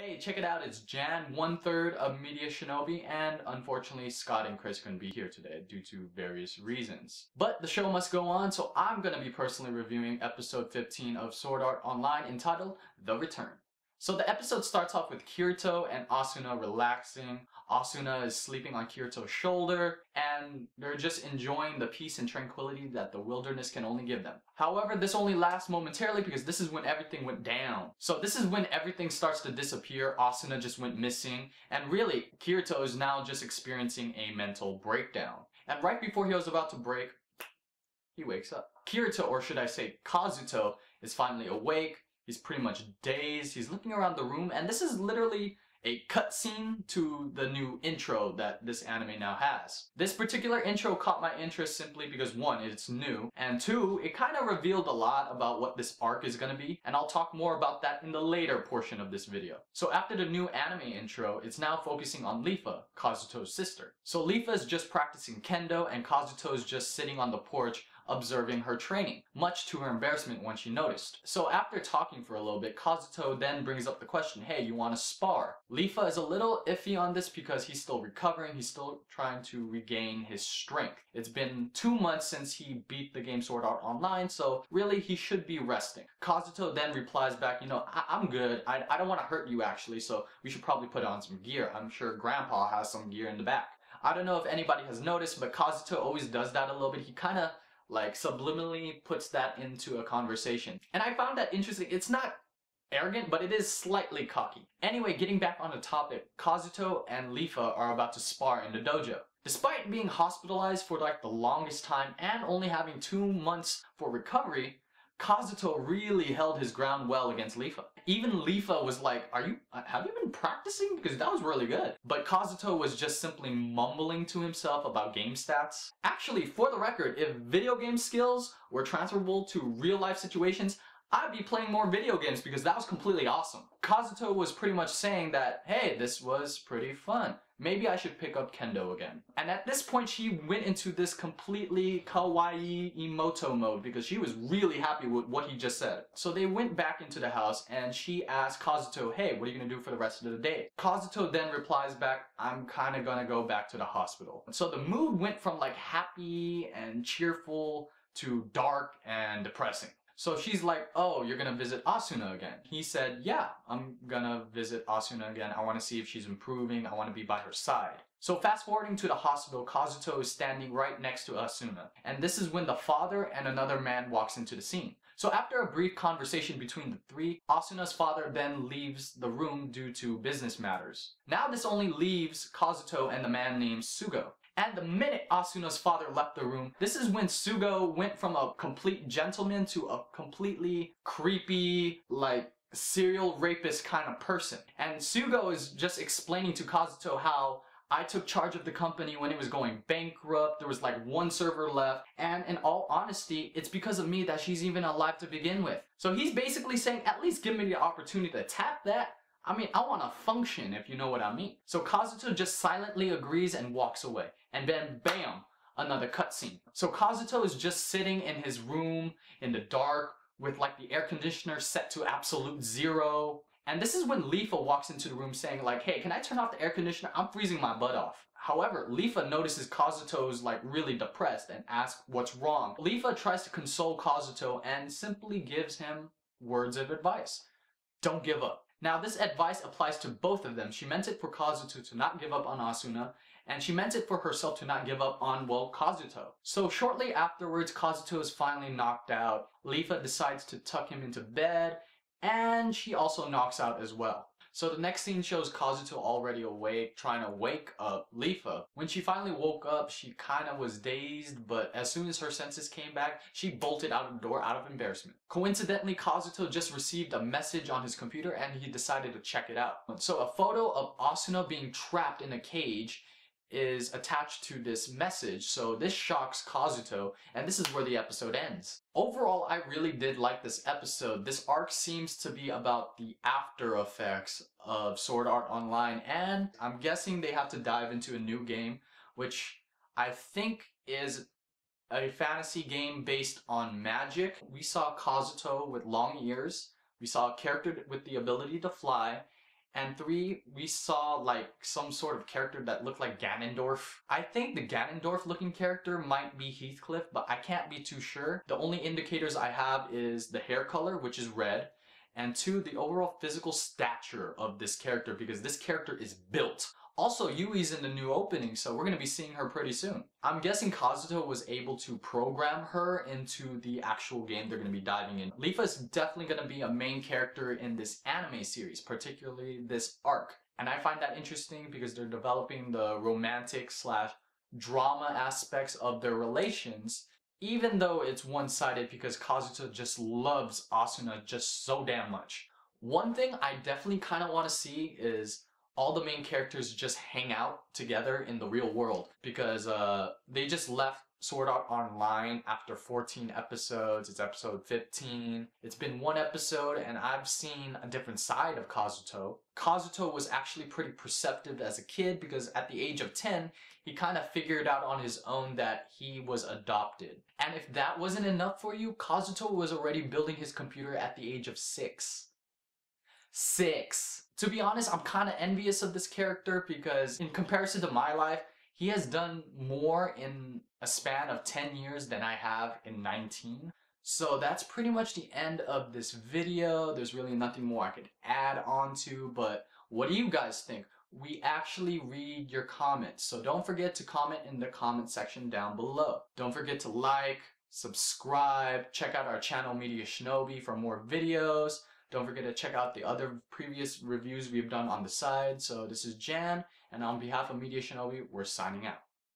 Hey, check it out, it's Jan, 1/3 of MediaShinobi, and unfortunately Scott and Chris couldn't be here today due to various reasons. But the show must go on, so I'm gonna be personally reviewing episode 15 of Sword Art Online entitled The Return. So the episode starts off with Kirito and Asuna relaxing. Asuna is sleeping on Kirito's shoulder, and they're just enjoying the peace and tranquility that the wilderness can only give them. However, this only lasts momentarily because this is when everything went down. So this is when everything starts to disappear. Asuna just went missing, and really, Kirito is now just experiencing a mental breakdown. And right before he was about to break, he wakes up. Kirito, or should I say Kazuto, is finally awake. He's pretty much dazed. He's looking around the room, and this is literally a cutscene to the new intro that this anime now has. This particular intro caught my interest simply because one, it's new, and two, it kind of revealed a lot about what this arc is going to be, and I'll talk more about that in the later portion of this video. So after the new anime intro, it's now focusing on Lifa, Kazuto's sister. So Lifa is just practicing kendo, and Kazuto is just sitting on the porch observing her training, much to her embarrassment when she noticed. So after talking for a little bit, Kazuto then brings up the question, hey, you want to spar? Lifa is a little iffy on this because he's still recovering, he's still trying to regain his strength. It's been 2 months since he beat the game Sword Art Online, so really he should be resting. Kazuto then replies back, I'm good, I don't want to hurt you actually, so we should probably put on some gear. I'm sure Grandpa has some gear in the back. I don't know if anybody has noticed, but Kazuto always does that a little bit. He kind of subliminally puts that into a conversation. And I found that interesting. It's not arrogant, but it is slightly cocky. Anyway, getting back on the topic, Kazuto and Lifa are about to spar in the dojo. Despite being hospitalized for the longest time and only having 2 months for recovery, Kazuto really held his ground well against Lifa. Even Lifa was like, have you been practicing? Because that was really good. But Kazuto was just simply mumbling to himself about game stats. Actually, for the record, if video game skills were transferable to real life situations, I'd be playing more video games because that was completely awesome. Kazuto was pretty much saying that, hey, this was pretty fun. Maybe I should pick up kendo again. And at this point, she went into this completely kawaii emoto mode because she was really happy with what he just said. So they went back into the house and she asked Kazuto, hey, what are you gonna do for the rest of the day? Kazuto then replies back, I'm kinda gonna go back to the hospital. So the mood went from happy and cheerful to dark and depressing. So she's like, oh, you're gonna visit Asuna again. He said, yeah, I'm gonna visit Asuna again. I wanna see if she's improving. I wanna be by her side. So fast forwarding to the hospital, Kazuto is standing right next to Asuna. And this is when the father and another man walks into the scene. So after a brief conversation between the three, Asuna's father then leaves the room due to business matters. Now this only leaves Kazuto and the man named Sugo. And the minute Asuna's father left the room, this is when Sugo went from a complete gentleman to a completely creepy, serial rapist kind of person. And Sugo is just explaining to Kazuto how I took charge of the company when it was going bankrupt, there was 1 server left, and in all honesty, it's because of me that she's even alive to begin with. So he's basically saying, at least give me the opportunity to tap that. I want to function, if you know what I mean. So Kazuto just silently agrees and walks away. And then, bam, another cutscene. So Kazuto is just sitting in his room in the dark with the air conditioner set to absolute 0. And this is when Lifa walks into the room saying hey, can I turn off the air conditioner? I'm freezing my butt off. However, Lifa notices Kazuto's really depressed and asks what's wrong. Lifa tries to console Kazuto and simply gives him words of advice. Don't give up. Now this advice applies to both of them. She meant it for Kazuto to not give up on Asuna, and she meant it for herself to not give up on, well, Kazuto. So shortly afterwards, Kazuto is finally knocked out. Lifa decides to tuck him into bed, and she also knocks out as well. So the next scene shows Kazuto already awake, trying to wake up Lifa. When she finally woke up, she kind of was dazed, but as soon as her senses came back, she bolted out of the door out of embarrassment. Coincidentally, Kazuto just received a message on his computer and he decided to check it out. So a photo of Asuna being trapped in a cage is attached to this message, so this shocks Kazuto, and this is where the episode ends. Overall, I really did like this episode. This arc seems to be about the after effects of Sword Art Online, and I'm guessing they have to dive into a new game, which I think is a fantasy game based on magic. We saw Kazuto with long ears, we saw a character with the ability to fly, And 3, we saw like some sort of character that looked like Ganondorf. I think the Ganondorf looking character might be Heathcliff, but I can't be too sure. The only indicators I have is the hair color, which is red, and 2, the overall physical stature of this character, because this character is built. Also, Yui's in the new opening, so we're going to be seeing her pretty soon. I'm guessing Kazuto was able to program her into the actual game they're going to be diving in. Leafa is definitely going to be a main character in this anime series, particularly this arc. And I find that interesting because they're developing the romantic / drama aspects of their relations, even though it's one-sided because Kazuto just loves Asuna just so damn much. One thing I definitely kind of want to see is all the main characters just hang out together in the real world, because they just left Sword Art Online after 14 episodes. It's episode 15. It's been one episode and I've seen a different side of Kazuto. Kazuto was actually pretty perceptive as a kid because at the age of 10, he kind of figured out on his own that he was adopted. And if that wasn't enough for you, Kazuto was already building his computer at the age of 6. 6. To be honest, I'm kind of envious of this character because in comparison to my life, he has done more in a span of 10 years than I have in 19. So that's pretty much the end of this video. There's really nothing more I could add on to, but what do you guys think? We actually read your comments, so don't forget to comment in the comment section down below. Don't forget to like, subscribe, check out our channel MediaShinobi for more videos. Don't forget to check out the other previous reviews we've done on the side. So this is Jan, and on behalf of MediaShinobi, we're signing out.